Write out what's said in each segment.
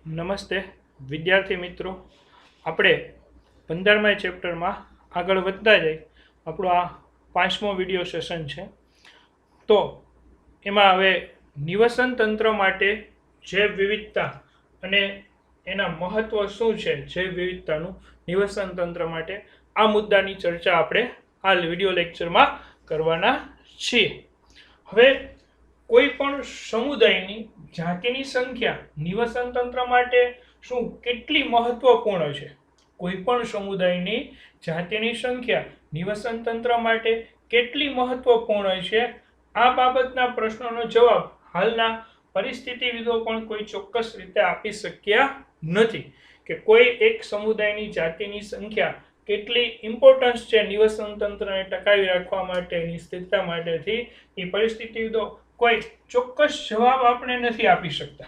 નમસ્તે વિદ્યાર્થી મિત્રો, આપણે 15મા ચેપ્ટરમાં આગળ વધતા જઈ. આપણો આ 5મો વિડીયો સેશન છે. તો એમાં હવે નિવસન તંત્ર માટે જૈવ વિવિધતા અને એના મહત્વ શું છે, જૈવ વિવિધતાનું નિવસન તંત્ર માટે, આ મુદ્દાની ચર્ચા આપણે આ વિડીયો લેક્ચરમાં કરવાના છીએ. હવે કોઈ પણ સમુદાયની જાતિની સંખ્યા નિવસન તંત્ર માટે શું કેટલી મહત્વપૂર્ણ છે? કોઈ પણ સમુદાયની જાતિની સંખ્યા નિવસન તંત્ર માટે કેટલી મહત્વપૂર્ણ છે? આ બાબતના પ્રશ્નોનો જવાબ હાલના પરિસ્થિતિવિદો પણ કોઈ ચોક્કસ રીતે આપી શક્યા નથી કે કોઈ એક સમુદાયની જાતિની સંખ્યા કેટલી ઇમ્પોર્ટન્સ છે નિવસન તંત્રને ટકાવી રાખવા માટેની સ્થિરતા માટેથી. એ પરિસ્થિતિવિદો કોઈ ચોક્કસ જવાબ આપણે નથી આપી શકતા.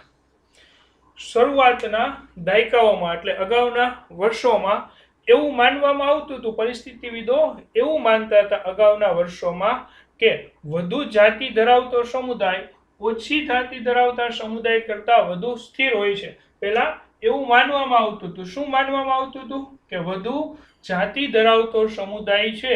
શરૂઆતના દાયકાઓમાં એટલે અગાઉના વર્ષોમાં એવું માનવામાં આવતું હતું, પરિસ્થિતિવિદો એવું માનતા હતા અગાઉના વર્ષોમાં કે વધુ જાતિ ધરાવતો સમુદાય ઓછી જાતિ ધરાવતા સમુદાય કરતા વધુ સ્થિર હોય છે. પહેલા એવું માનવામાં આવતું હતું. શું માનવામાં આવતું હતું? કે વધુ જાતિ ધરાવતો સમુદાય છે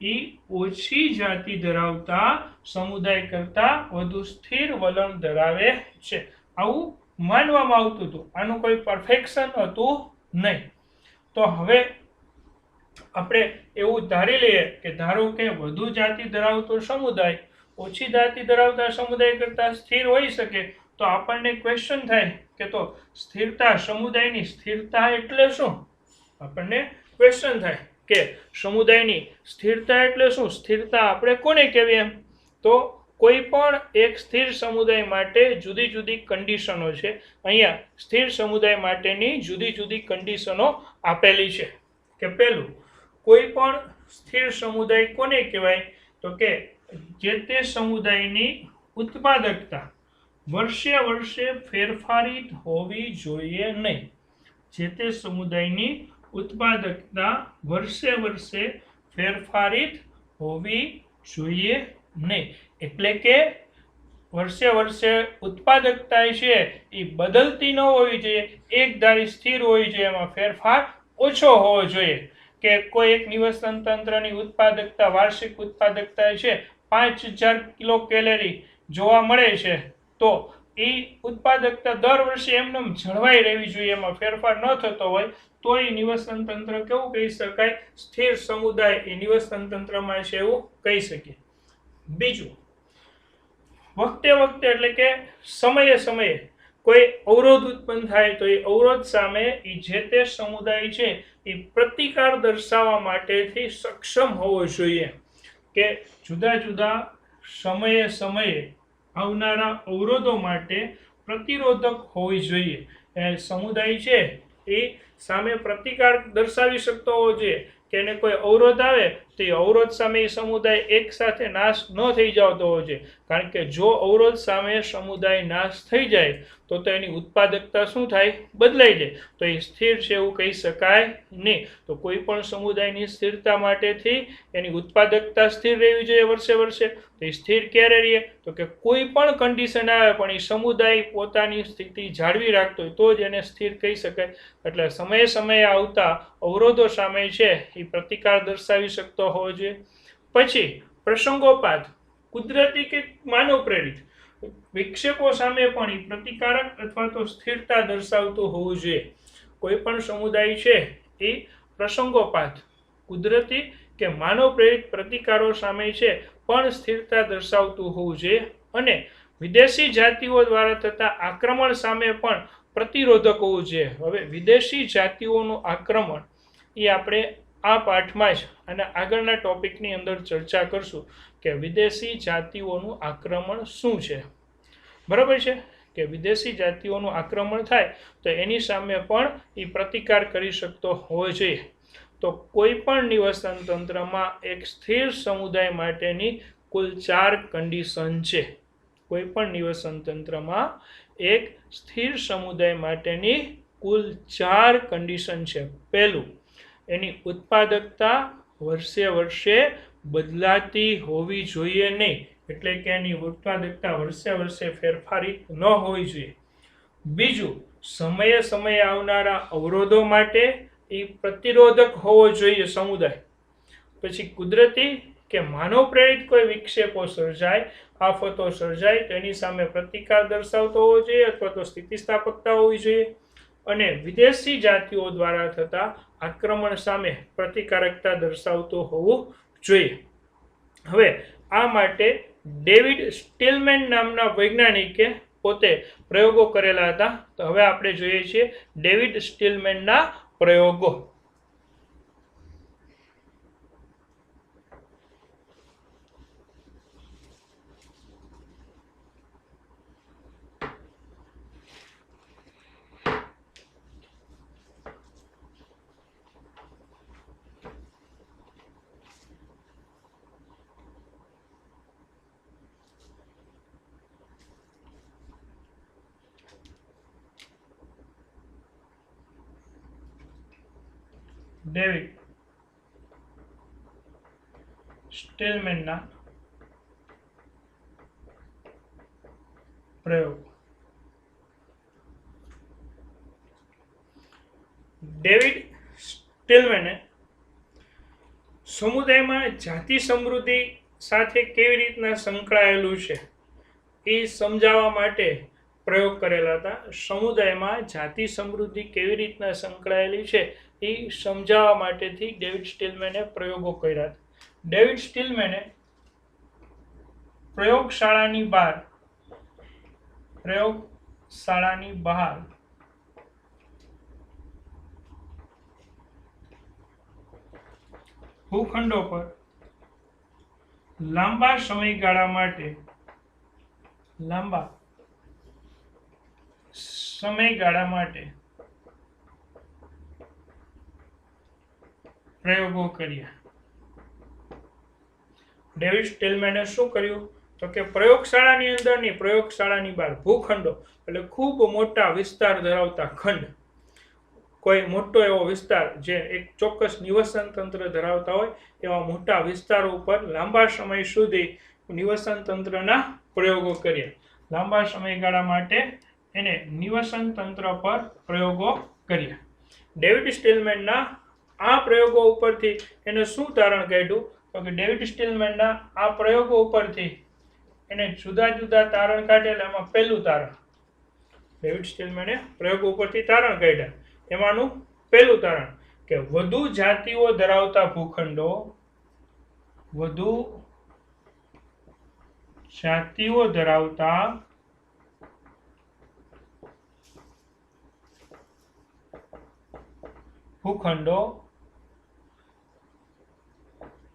એ ઓછી જાતિ ધરાવતા સમુદાય કરતા વધુ સ્થિર વલણ ધરાવે છે, આવું માનવામાં આવતું હતું. આનું કોઈ પરફેક્શન હતું નહીં. તો હવે આપણે એવું ધારી લઈએ કે ધારો કે વધુ જાતિ ધરાવતો સમુદાય ઓછી જાતિ ધરાવતા સમુદાય કરતા સ્થિર હોઈ શકે, તો આપણને ક્વેશ્ચન થાય કે તો સ્થિરતા, સમુદાયની સ્થિરતા એટલે શું? આપણને ક્વેશ્ચન થાય કે સમુદાયની સ્થિરતા એટલે શું? સ્થિરતા આપણે કોને કહેવીએ? તો કોઈ પણ એક સ્થિર સમુદાય માટે જુદી જુદી કન્ડિશનો છે. અહીંયા સ્થિર સમુદાય માટેની જુદી જુદી કન્ડિશનો આપેલી છે. કે પહેલું, કોઈ પણ સ્થિર સમુદાય કોને કહેવાય? તો કે જે તે સમુદાયની ઉત્પાદકતા વર્ષે વર્ષે ફેરફારિત હોવી જોઈએ નહીં. જે તે સમુદાયની ઉત્પાદકતા વર્ષે વર્ષે ફેરફારિત હોવી જોઈએ નહીં. એટલે કે વર્ષે વર્ષે ઉત્પાદકતા છે એ બદલતી ન હોવી જોઈએ, એક ધારી સ્થિર હોવી જોઈએ, એમાં ફેરફાર ઓછો હોવો જોઈએ. કે કોઈ એક નિવસન તંત્રની ઉત્પાદકતા, વાર્ષિક ઉત્પાદકતા છે 5000 કિલો કેલરી જોવા મળે છે, તો એ ઉત્પાદકતા દર વર્ષે એમને જળવાઈ રહેવી જોઈએ, એમાં ફેરફાર ન થતો હોય તો એ નિવસન તંત્ર કેવું કહી શકાય? સ્થિર સમુદાય એ નિવસન તંત્રમાં છે એવું કહી શકીએ. બીજું, વખતે વખતે એટલે કે સમયે સમયે કોઈ અવરોધ ઉત્પન્ન થાય તો એ અવરોધ સામે એ જે તે સમુદાય છે એ પ્રતિકાર દર્શાવવા માટેથી સક્ષમ હોવો જોઈએ. કે જુદા જુદા સમયે સમયે આવનારા અવરોધો માટે પ્રતિરોધક હોવી જોઈએ. સમુદાય છે એ સામે પ્રતિકાર દર્શાવી શકતો હોવો જોઈએ કે એને કોઈ અવરોધ આવે તો એ અવરોધ સામે એ સમુદાય એક સાથે નાશ ન થઈ જતો હોવો જોઈએ. કારણ કે જો અવરોધ સામે સમુદાય નાશ થઈ જાય તો એની ઉત્પાદકતા શું થાય? બદલાઈ જાય. તો એ સ્થિર છે એવું કહી શકાય નહીં. તો કોઈ પણ સમુદાયની સ્થિરતા માટેથી એની ઉત્પાદકતા સ્થિર રહેવી જોઈએ વર્ષે વર્ષે. તો એ સ્થિર ક્યારે રહે? તો કે કોઈ પણ કન્ડિશન આવે પણ એ સમુદાય પોતાની સ્થિતિ જાળવી રાખતો હોય તો જ એને સ્થિર કહી શકાય. એટલે સમયે સમયે આવતા અવરોધો સામે છે એ પ્રતિકાર દર્શાવી શકતો હોવો જોઈએ. પછી પ્રસંગોપાત, કુદરતી કે માનવ પ્રેરિત વિક્ષેપો સામે પણ એ પ્રતિકારક અથવા તો સ્થિરતા દર્શાવતું હોવું જોઈએ. કોઈ પણ સમુદાય છે એ પ્રસંગોપાત, કુદરતી કે માનવ પ્રેરિત પ્રતિકારો સામે છે પણ સ્થિરતા દર્શાવતું હોવું જોઈએ. અને વિદેશી જાતિઓ દ્વારા થતા આક્રમણ સામે પણ પ્રતિરોધક હોવું જોઈએ. હવે વિદેશી જાતિઓનું આક્રમણ એ આપણે આ પાઠમાં જ અને આગળના ટોપિકની અંદર ચર્ચા કરશું કે વિદેશી જાતિઓનું આક્રમણ શું છે. બરાબર છે? કે વિદેશી જાતિઓનું આક્રમણ થાય તો એની સામે પણ એ પ્રતિકાર કરી શકતો હોવો જોઈએ. તો કોઈ પણ નિવસન તંત્રમાં એક સ્થિર સમુદાય માટેની કુલ 4 કન્ડિશન છે. કોઈ પણ નિવસન તંત્રમાં એક સ્થિર સમુદાય માટેની કુલ 4 કન્ડિશન છે. પહેલું, એની ઉત્પાદકતા વર્ષે વર્ષે બદલાતી હોવી જોઈએ નહીં. એટલે કે એની ઉત્પાદકતા વર્ષે વર્ષે ફેરફારિત ન હોવી જોઈએ. બીજું, સમયે સમયે આવનારા અવરોધો માટે એ પ્રતિરોધક હોવો જોઈએ સમુદાય. પછી કુદરતી કે માનવ પ્રેરિત કોઈ વિક્ષેપો સર્જાય, આફતો સર્જાય તેની સામે પ્રતિકાર દર્શાવતો હોવો જોઈએ અથવા તો સ્થિતિસ્થાપકતા હોવી જોઈએ. અને વિદેશી જાતિઓ દ્વારા થતા આક્રમણ સામે પ્રતિકારકતા દર્શાવતો હોવું જોઈએ. હવે આ માટે ડેવિડ સ્ટીલમેન નામના વૈજ્ઞાનિકે પોતે પ્રયોગો કરેલા હતા. તો હવે આપણે જોઈએ છીએ ડેવિડ સ્ટીલમેનના પ્રયોગો. ડેવિડ સ્ટીલમેનના પ્રયોગ. ડેવિડ સ્ટીલમેને સમુદાયમાં જાતિ સમૃદ્ધિ સાથે કેવી રીતના સંકળાયેલું છે એ સમજાવવા માટે પ્રયોગ કરેલા હતા. સમુદાયમાં જાતિ સમૃદ્ધિ કેવી રીતના સંકળાયેલી છે એ સમજાવવા માટેથી ડેવિડ સ્ટીલમેને પ્રયોગો કર્યા હતા. ડેવિડ સ્ટીલમેને પ્રયોગશાળાની બહાર ભૂખંડો પર લાંબા સમયગાળા માટે પ્રયોગો કર્યા. ડેવિડ સ્ટીલમેને શું કર્યું તો કે પ્રયોગશાળાની અંદરની પ્રયોગશાળાની બહાર ભૂખંડો એટલે ખૂબ મોટા વિસ્તાર ધરાવતા ખંડ, કોઈ મોટો એવો વિસ્તાર જે એક ચોક્કસ નિવસન તંત્ર ધરાવતા હોય એવા મોટા વિસ્તારો ઉપર લાંબા સમય સુધી નિવસન તંત્રના પ્રયોગો કર્યા. લાંબા સમયગાળા માટે એને નિવસન તંત્ર પર પ્રયોગો કર્યા. ડેવિડ સ્ટીલમેનના આ પ્રયોગો ઉપરથી એને શું તારણ કાઢ્યું તો કે ડેવિડ સ્ટીલમેનના આ પ્રયોગો ઉપરથી એને જુદા જુદા તારણ કાઢેલા. એમાં પહેલું તારણ ડેવિડ સ્ટીલમેને પ્રયોગો ઉપરથી તારણ કાઢ્યા. એમાંનું પહેલું તારણ કે વધુ જાતિઓ ધરાવતા ભૂખંડો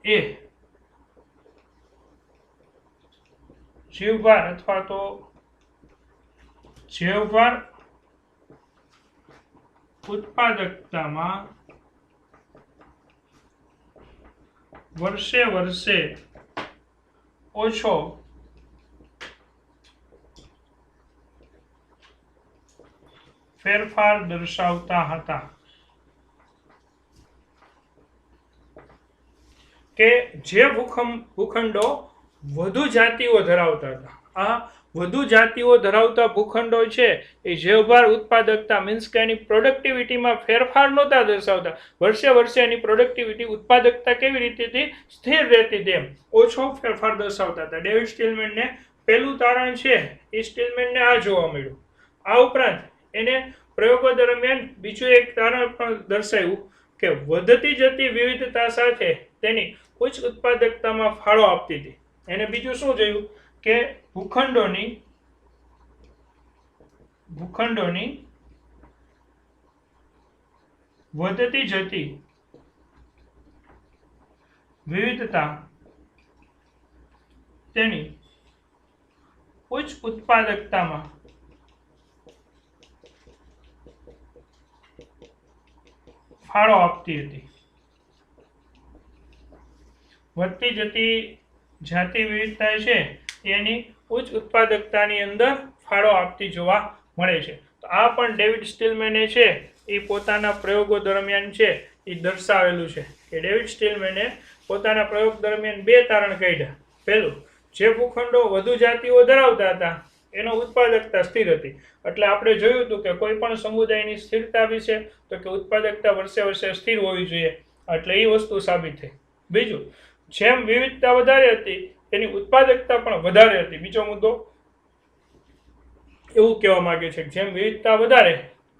એ જીવભાર અથવા તો જીવભાર ઉત્પાદકતામાં વર્ષે વર્ષે ઓછો ફેરફાર દર્શાવતા હતા. કે જે ભૂખંડો વધુ જાતિઓ ધરાવતા હતા, આ વધુ જાતિઓ ધરાવતા ભૂખંડો છે એ જૈવભાર ઉત્પાદકતા મીન્સ કે એની પ્રોડક્ટિવિટીમાં ફેરફાર નહોતા દર્શાવતા. વર્ષે વર્ષે એની પ્રોડક્ટિવિટી ઉત્પાદકતા કેવી રીતે સ્થિર રહેતી તેમ ઓછો ફેરફાર દર્શાવતા હતા. ડેવિડ સ્ટીલમેનને પહેલું તારણ છે એ સ્ટીલમેનને આ જોવા મળ્યું. આ ઉપરાંત એને પ્રયોગો દરમિયાન બીજું એક તારણ પણ દર્શાવ્યું કે વધતી જતી વિવિધતા સાથે તેની ઉચ્ચ ઉત્પાદકતામાં ફાળો આપતી હતી. એને બીજું શું જોયું કે ભૂખંડોની વધતી જતી વિવિધતા તેની ઉચ્ચ ઉત્પાદકતામાં ફાળો આપતી હતી. વધતી જતી જાતિ વિવિધતા છે એની ઉચ્ચ ઉત્પાદકતાની અંદર ફાળો આપતી જોવા મળે છે. તો આ પણ ડેવિડ સ્ટીલમેને છે એ પોતાના પ્રયોગો દરમિયાન છે એ દર્શાવેલું છે કે ડેવિડ સ્ટીલમેને પોતાના પ્રયોગ દરમિયાન બે તારણ કાઢ્યા. પહેલું, જે ભૂખંડો વધુ જાતિઓ ધરાવતા હતા એનો ઉત્પાદકતા સ્થિર હતી. એટલે આપણે જોયું હતું કે કોઈ પણ સમુદાયની સ્થિરતા વિશે તો કે ઉત્પાદકતા વર્ષે વર્ષે સ્થિર હોવી જોઈએ. એટલે એ વસ્તુ સાબિત થઈ. બીજું, જેમ વિવિધતા વધારે હતી એની ઉત્પાદકતા પણ વધારે હતી. બીજો મુદ્દો એવું કહેવા માંગે છે કે જેમ વિવિધતા વધારે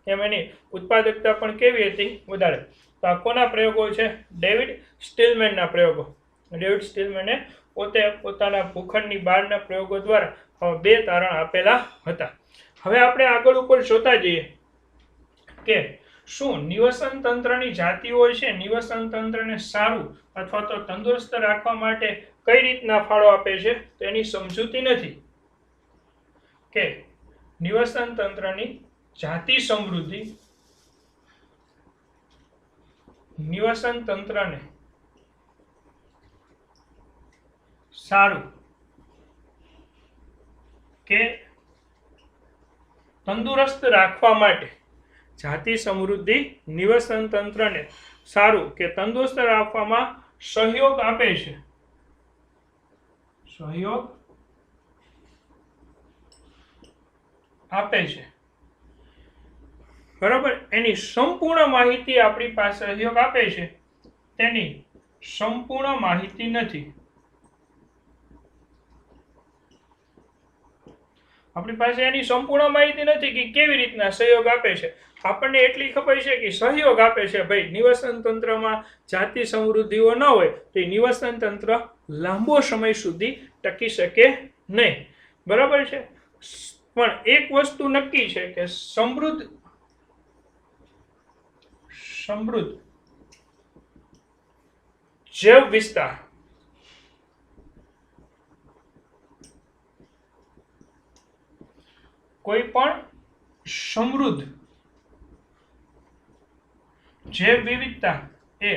એમ એની ઉત્પાદકતા પણ કેવી હતી? વધારે. તો આ કોના પ્રયોગો છે? ડેવિડ સ્ટીલમેનના પ્રયોગો. ડેવિડ સ્ટીલમેને પોતે પોતાના ભૂખંડની બહારના પ્રયોગો દ્વારા 2 તારણ આપેલા હતા. હવે આપણે આગળ ઉપર જોતા જઈએ કે શું નિવસન તંત્રની જાતિઓ છે નિવસન તંત્રને સારું અથવા તો તંદુરસ્ત રાખવા માટે કઈ રીતના ફાળો આપે છે? તો એની સમજૂતી નથી કે નિવસન તંત્રની જાતિ સમૃદ્ધિ નિવસન તંત્રને સારું કે તંદુરસ્ત રાખવા માટે જાતિ સમૃદ્ધિ નિવસન તંત્રને સારું કે તંદુરસ્ત રાખવામાં સહયોગ આપે છે. સહયોગ આપે છે. બરાબર. એની સંપૂર્ણ માહિતી આપણી પાસે સહયોગ આપે છે તેની સંપૂર્ણ માહિતી નથી. આપણી પાસે એની સંપૂર્ણ માહિતી નથી કે કેવી રીતના સહયોગ આપે છે. આપણને એટલી ખબર છે કે સહયોગ આપે છે. ભાઈ, નિવસન તંત્રમાં જાતિ સમૃદ્ધિઓ ન હોય તો એ નિવસન તંત્ર લાંબો સમય સુધી ટકી શકે નહીં. બરાબર છે. પણ એક વસ્તુ નક્કી છે કે સમૃદ્ધ જૈવ વિસ્તાર કોઈ પણ સમૃદ્ધ જૈવ વિવિધતા એ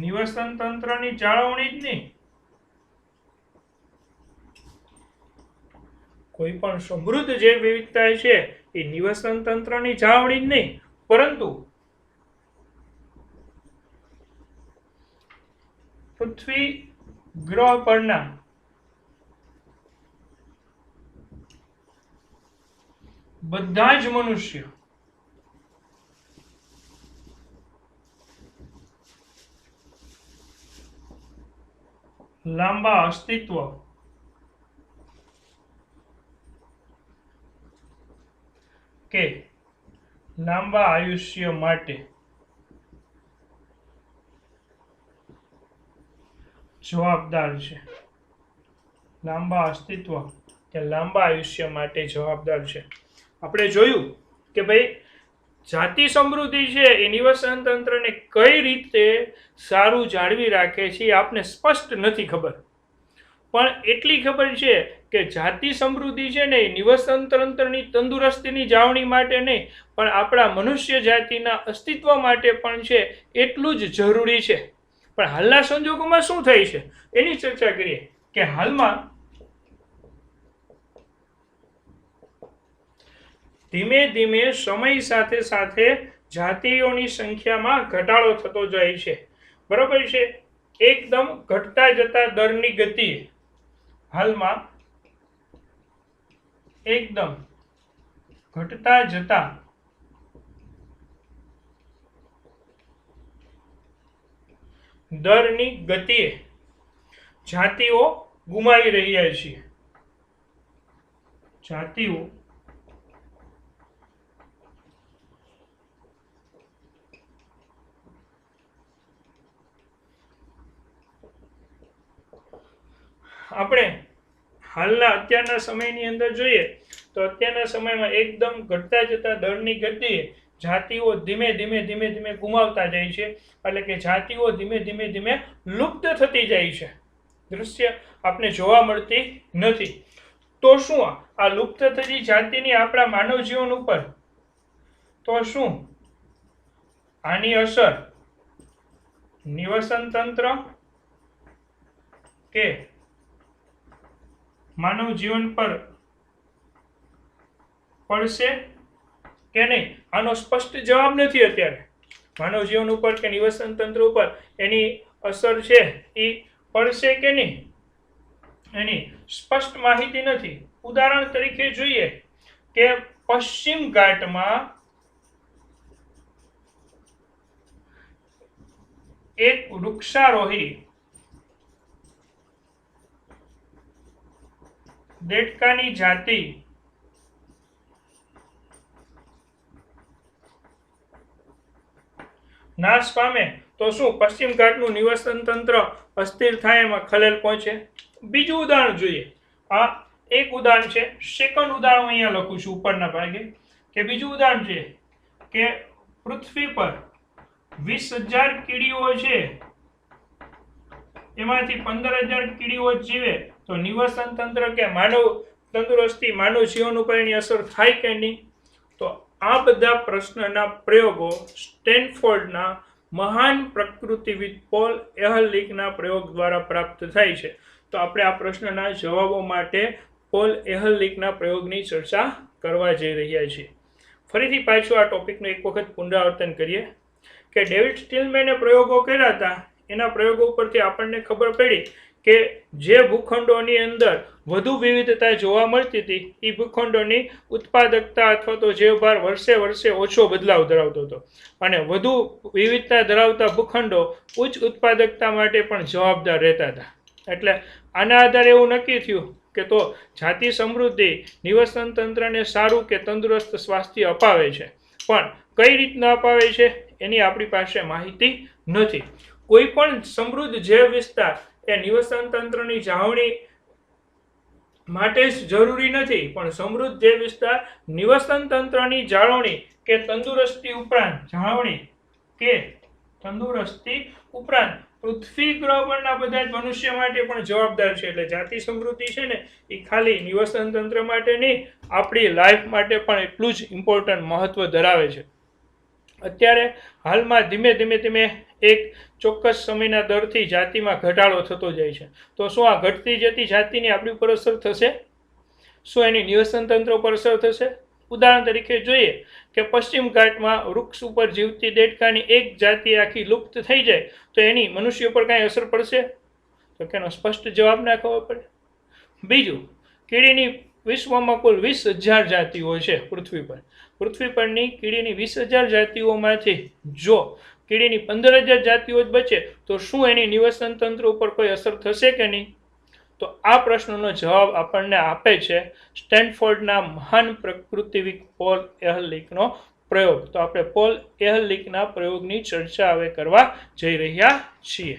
નિવસન તંત્રની જાળવણી જ નહીં, કોઈ પણ સમૃદ્ધ જૈવ વિવિધતા છે એ નિવસન તંત્રની જાળવણી જ નહીં, પરંતુ પૃથ્વી ગ્રહ પરના બધા જ મનુષ્ય લાંબા અસ્તિત્વ કે લાંબા આયુષ્ય માટે જવાબદાર છે. લાંબા અસ્તિત્વ કે લાંબા આયુષ્ય માટે જવાબદાર છે. આપણે જોયું કે ભાઈ જાતિ સમૃદ્ધિ છે એ નિવસન તંત્રને કઈ રીતે સારું જાળવી રાખે છે એ આપને સ્પષ્ટ નથી ખબર. પણ એટલી ખબર છે કે જાતિ સમૃદ્ધિ છે ને એ નિવસન તંત્રની તંદુરસ્તીની જાળવણી માટે નહીં પણ આપણા મનુષ્ય જાતિના અસ્તિત્વ માટે પણ છે એટલું જ જરૂરી છે. પણ હાલના સંજોગોમાં શું થાય છે એની ચર્ચા કરીએ કે હાલમાં ધીમે ધીમે સમય સાથે સાથે જાતિઓની સંખ્યામાં ઘટાડો થતો જાય છે. બરાબર છે. એકદમ ઘટતા જતા દરની ગતિ હાલમાં એકદમ ઘટતા જતા દરની ગતિએ જાતિઓ ગુમાવી રહ્યા છીએ. જાતિઓ આપણે હાલના અત્યારના સમયની અંદર જોઈએ તો અત્યારના સમયમાં એકદમ ઘટતા જતા દરની ગતિએ જાતિઓ ધીમે ધીમે ગુમાવતા જાય છે. એટલે કે જાતિઓ ધીમે ધીમે લુપ્ત થતી જાય છે. દૃશ્ય આપણે જોવા મળતી નથી. તો શું આ લુપ્ત થતી જાતિની આપણા માનવ જીવન ઉપર તો શું આની અસર નિવસન તંત્ર કે માનવ જીવન પર પડશે કે નહીં? આનો સ્પષ્ટ જવાબ નથી અત્યારે. માનવ જીવન ઉપર કે નિવસન તંત્ર ઉપર એની અસર છે એ પડશે કે નહીં એની સ્પષ્ટ માહિતી નથી. ઉદાહરણ તરીકે જોઈએ કે પશ્ચિમ ઘાટમાં એક વૃક્ષારોહી દેડકાની જાતિ નાશ પામે તો શું પશ્ચિમ ઘાટનું નિવસન તંત્ર અસ્થિર થાય, એમાં ખલેલ પહોંચે? બીજું ઉદાહરણ જોઈએ. આ એક ઉદાહરણ છે. સેકન્ડ ઉદાહરણ અહીંયા લખું છું ઉપરના ભાગે કે બીજું ઉદાહરણ છે કે પૃથ્વી પર 20,000 કીડીઓ છે, એમાંથી 15,000 કીડીઓ જીવે તો નિવસન તંત્ર કે માનવ તંદુરસ્તી, માનવ જીવન ઉપર એની અસર થાય કે નહીં? તો આ બધા પ્રશ્નના પ્રયોગો સ્ટેનફોર્ડના મહાન પ્રકૃતિવિદ પોલ એહરલિચના પ્રયોગ દ્વારા પ્રાપ્ત થાય છે. તો આપણે આ પ્રશ્નના જવાબો માટે પોલ એહરલિચના પ્રયોગની ચર્ચા કરવા જઈ રહ્યા છીએ. ફરીથી પાછું આ ટોપિકનું એક વખત પુનરાવર્તન કરીએ કે ડેવિડ સ્ટીલમેને પ્રયોગો કર્યા હતા. એના પ્રયોગો પરથી આપણને ખબર પડી કે જે ભૂખંડોની અંદર વધુ વિવિધતા જોવા મળતી હતી એ ભૂખંડોની ઉત્પાદકતા અથવા તો જીવભાર વર્ષે વર્ષે ઓછો બદલાવ ધરાવતો હતો, અને વધુ વિવિધતા ધરાવતા ભૂખંડો ઉચ્ચ ઉત્પાદકતા માટે પણ જવાબદાર રહેતા હતા. એટલે આના આધારે એવું નક્કી થયું કે તો જાતિ સમૃદ્ધિ નિવસન તંત્રને સારું કે તંદુરસ્ત સ્વાસ્થ્ય અપાવે છે, પણ કઈ રીતના અપાવે છે એની આપણી પાસે માહિતી નથી. કોઈ પણ સમૃદ્ધ જૈવ વિસ્તાર એ નિવસન તંત્રની જાળવણી માટે જ જરૂરી નથી, પણ સમૃદ્ધ જૈવ વિસ્તાર નિવસન તંત્રની જાળવણી કે તંદુરસ્તી ઉપરાંત પૃથ્વી ગ્રહ પરના બધા જ મનુષ્ય માટે પણ જવાબદાર છે. એટલે જાતિ સમૃદ્ધિ છે ને એ ખાલી નિવસન તંત્ર માટે નહીં, આપણી લાઈફ માટે પણ એટલું જ ઇમ્પોર્ટન્ટ મહત્વ ધરાવે છે. અત્યારે હાલમાં ધીમે ધીમે એક ચોક્કસ સમયના દરથી જાતિમાં ઘટાડો થતો જાય છે. તો શું આ ઘટતી જતી જાતિની આપણી ઉપર અસર થશે? શું એની નિવસન તંત્ર ઉપર અસર થશે? ઉદાહરણ તરીકે જોઈએ કે પશ્ચિમ ઘાટમાં વૃક્ષ ઉપર જીવતી દેડકાની એક જાતિ આખી લુપ્ત થઈ જાય તો એની મનુષ્ય પર કાંઈ અસર પડશે? તો કે એનો સ્પષ્ટ જવાબ ના ખબર પડે. બીજું, કીડીની વિશ્વમાં કુલ 20,000 જાતિઓ છે પૃથ્વી પર. પૃથ્વી પરની કીડીની 20,000 જાતિઓમાંથી જો કીડીની 15,000 જાતિઓ જ બચે તો શું એની નિવસન તંત્ર ઉપર કોઈ અસર થશે કે નહીં? તો આ પ્રશ્નનો જવાબ આપણને આપે છે સ્ટેનફોર્ડના મહાન પ્રકૃતિવિદ પોલ એહરલિચનો પ્રયોગ. તો આપણે પોલ એહરલિચના પ્રયોગની ચર્ચા હવે કરવા જઈ રહ્યા છીએ.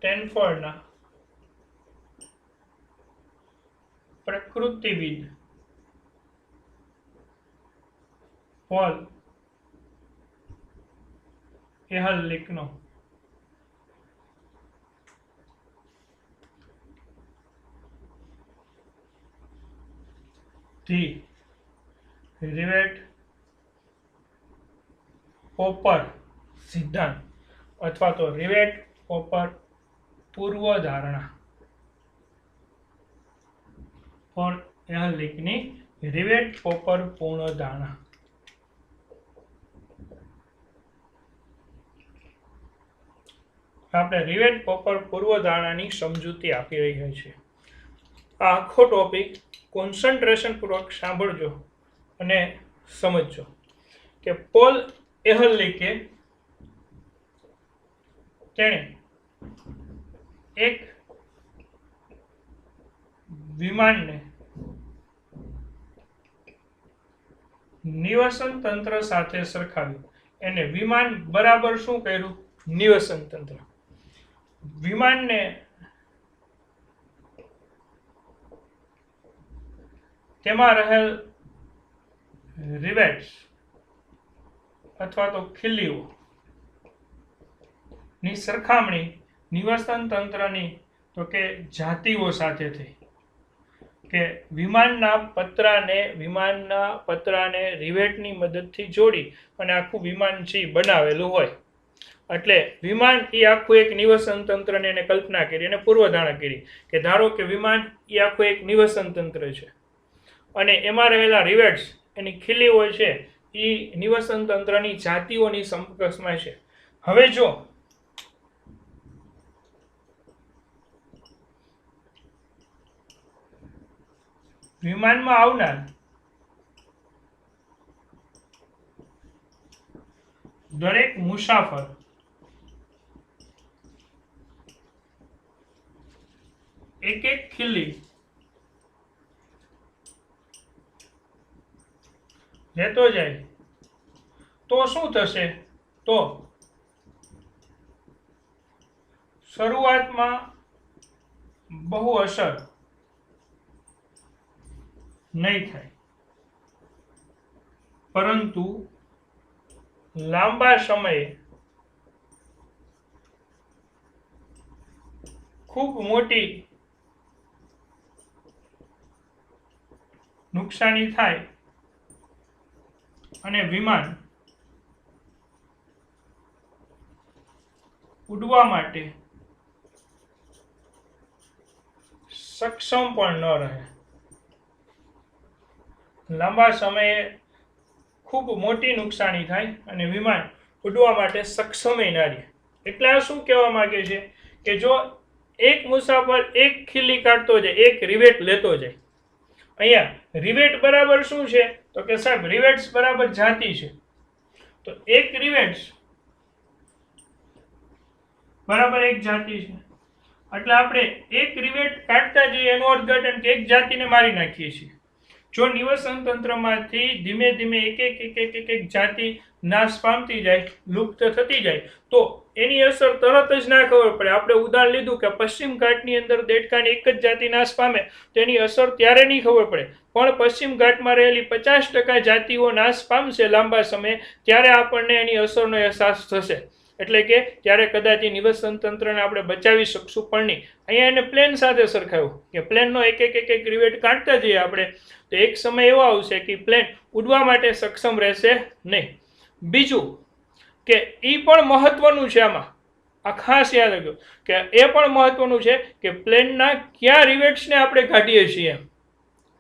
સ્ટેનફોર્ડના પ્રકૃતિવિદ પોલ એહરલિચનો ધી રિવેટ-પોપર સિદ્ધાંત અથવા તો રિવેટ-પોપર પૂર્વધારણા. પોલ એહરલિચની રિવેટ-પોપર પૂર્વધારણા. આપણે રિવેટ-પોપર પૂર્વધારણાની સમજૂતી આપી રહ્યા છીએ. આ આખો ટોપિક કોન્સન્ટ્રેશન પૂર્વક સાંભળજો અને સમજજો કે પોલ એહરલિચે તેણે એક વિમાનને નિવસન તંત્ર સાથે સરખાવ્યું. એને વિમાન બરાબર શું કર્યું? નિવસન તંત્ર. વિમાનને તેમાં રહેલ રિવેટ્સ અથવા તો ખીલીઓ ની સરખામણી નિવસન તંત્રની તો કે જાતિઓ સાથે થઈ. કે વિમાનના પતરાને રિવેટની મદદથી જોડી અને આખું વિમાન છે બનાવેલું હોય. એટલે વિમાન એ આખું એક નિવસન તંત્રને એને કલ્પના કરી અને પૂર્વધારણા કરી કે ધારો કે વિમાન એ આખું એક નિવસન તંત્ર છે અને એમાં રહેલા રિવેટ્સ એની ખીલીઓ છે એ નિવસન તંત્રની જાતિઓની સમકક્ષમાં છે. હવે જો વિમાનમાં આવનાર દરેક મુસાફર એક એક ખીલી લેતો જાય તો શું થશે? તો શરૂઆતમાં બહુ અસર નહીં થાય, પરંતુ લાંબા સમયે ખૂબ મોટી નુકસાની થાય અને વિમાન ઉડવા માટે સક્ષમ પણ ન રહે. લાંબા સમયે ખૂબ મોટી નુકસાની થાય અને વિમાન ઉડવા માટે સક્ષમ ન રહે. એટલે આ શું કહેવા માંગે છે કે જો એક મુસાફર એક ખીલી કાઢતો જાય, એક રિવેટ લેતો જાય. અહીંયા રિવેટ બરાબર શું છે? તો કે સાહેબ રિવેટ્સ બરાબર જાતિ છે. તો એક રિવેટ્સ બરાબર એક જાતિ છે. એટલે આપણે એક રિવેટ કાઢતા જઈએ એનું અર્થઘટન કે એક જાતિને મારી નાખીએ છીએ. જો નિવસન તંત્રમાંથી ધીમે ધીમે એક જાતિ નાશ પામતી જાય, લુપ્ત થતી જાય, તો એની અસર તરત જ ના ખબર પડે. આપણે ઉદાહરણ લીધું કે પશ્ચિમ ઘાટની અંદર દેડકાની એક જ જાતિ નાશ પામે તો એની અસર ત્યારે નહીં ખબર પડે, પણ પશ્ચિમ ઘાટમાં રહેલી 50% જાતિઓ નાશ પામશે લાંબા સમયે, ત્યારે આપણને એની અસરનો અહેસાસ થશે. એટલે કે ત્યારે કદાચ નિવસન તંત્રને આપણે બચાવી શકશું પણ નહીં. અહીંયા એને પ્લેન સાથે સરખાવ્યું કે પ્લેનનો એક રિવેટ કાઢતા જઈએ આપણે તો એક સમય એવો આવશે કે પ્લેન ઉડવા માટે સક્ષમ રહેશે નહીં. બીજું કે એ પણ મહત્વનું છે, આમાં આ ખાસ યાદ રાખજો કે એ પણ મહત્વનું છે કે પ્લેનના કયા રિવેટ્સને આપણે કાઢીએ છીએ.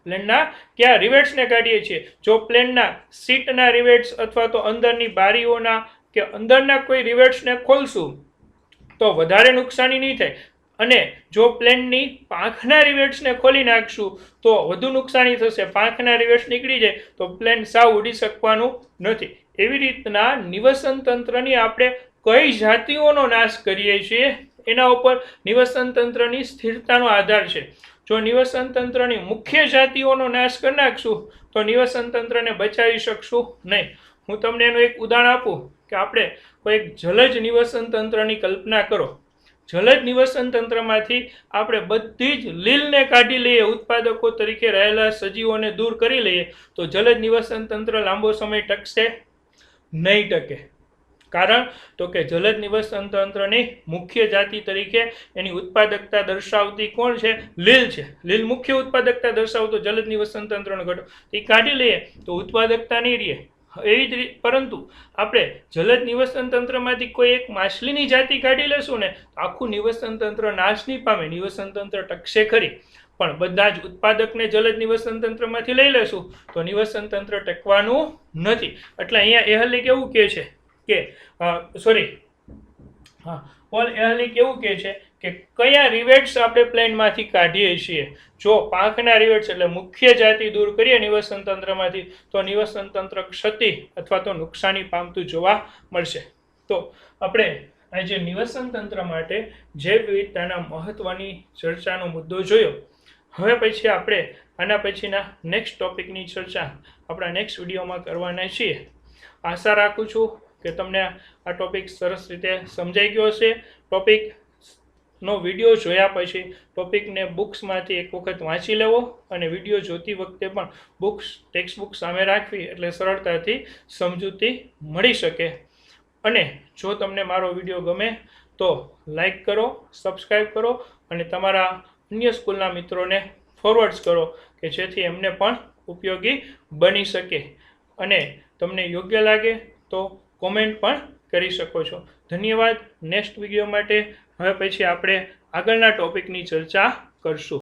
પ્લેનના કયા રિવેટ્સને કાઢીએ છીએ. જો પ્લેનના સીટના રિવેટ્સ અથવા તો અંદરની બારીઓના કે અંદરના કોઈ રિવેટ્સને ખોલશું તો વધારે નુકસાની નહીં થાય, અને જો પ્લેનની પાંખના રિવેટ્સને ખોલી નાખશું તો વધુ નુકસાની થશે. પાંખના રિવેટ્સ નીકળી જાય તો પ્લેન સાવ ઉડી શકવાનું નથી. એવી રીતના નિવસન તંત્રની આપણે કઈ જાતિઓનો નાશ કરીએ છીએ એના ઉપર નિવસન તંત્રની સ્થિરતાનો આધાર છે. જો નિવસન તંત્રની મુખ્ય જાતિઓનો નાશ કરી નાખશું તો નિવસન તંત્રને બચાવી શકશું નહીં. હું તમને એનું એક ઉદાહરણ આપું કે આપણે કોઈ જલજ નિવસન તંત્રની કલ્પના કરો. જલજ નિવસન તંત્રમાંથી આપણે બધી જ લીલને કાઢી લઈએ, ઉત્પાદકો તરીકે રહેલા સજીવોને દૂર કરી લઈએ તો જલજ નિવસન તંત્ર લાંબો સમય ટકશે નહીં ટકે. કારણ તો કે જલજ નિવસન તંત્રની મુખ્ય જાતિ તરીકે એની ઉત્પાદકતા દર્શાવતી કોણ છે? લીલ છે. લીલ મુખ્ય ઉત્પાદકતા દર્શાવતો જલજ નિવસન તંત્રનો ઘટક, એ કાઢી લઈએ તો ઉત્પાદકતા નહીં રહે. એવી જ રીતે પરંતુ આપણે જલજ નિવસન તંત્રમાંથી કોઈ એક માછલીની જાતિ કાઢી લેશું ને તો આખું નિવસન તંત્ર નાશ નહીં પામે, નિવસન તંત્ર ટકશે ખરી. પણ બધા જ ઉત્પાદકને જલજ નિવસન તંત્રમાંથી લઈ લેશું તો નિવસન તંત્ર ટકવાનું નથી. એટલે અહીંયા એહલિક એવું કહે છે કે પોલ એહલિક એવું કહે છે કે કયા રિવેટ્સ આપણે પ્લેનમાંથી કાઢીએ છીએ. જો પાંખના રિવેટ્સ એટલે મુખ્ય જાતિ દૂર કરીએ નિવસન તંત્રમાંથી તો નિવસન તંત્ર ક્ષતિ અથવા તો નુકસાની પામતું જોવા મળશે. તો આપણે આજે નિવસન તંત્ર માટે જૈવ વિવિધતાના મહત્વની ચર્ચાનો મુદ્દો જોયો. હવે પછી આપણે આના પછીના નેક્સ્ટ ટોપિકની ચર્ચા આપણા નેક્સ્ટ વિડીયોમાં કરવાના છીએ. આશા રાખું છું કે તમને આ ટોપિક સરસ રીતે સમજાઈ ગયો હશે. ટોપિકનો વિડીયો જોયા પછી ટોપિકને બુક્સમાંથી એક વખત વાંચી લેવો અને વિડીયો જોતી વખતે પણ ટેક્સ્ટ બુક સામે રાખવી એટલે સરળતાથી સમજૂતી મળી શકે. અને જો તમને મારો વિડીયો ગમે તો લાઈક કરો, સબસ્ક્રાઈબ કરો અને તમારા અન્ય સ્કૂલના મિત્રોને ફોરવર્ડ્સ કરો કે જેથી એમને પણ ઉપયોગી બની શકે. અને તમને યોગ્ય લાગે તો કોમેન્ટ પણ કરી શકો છો. ધન્યવાદ. નેક્સ્ટ વિડીયો માટે હવે પછી આપણે આગળના ટોપિકની ચર્ચા કરશું.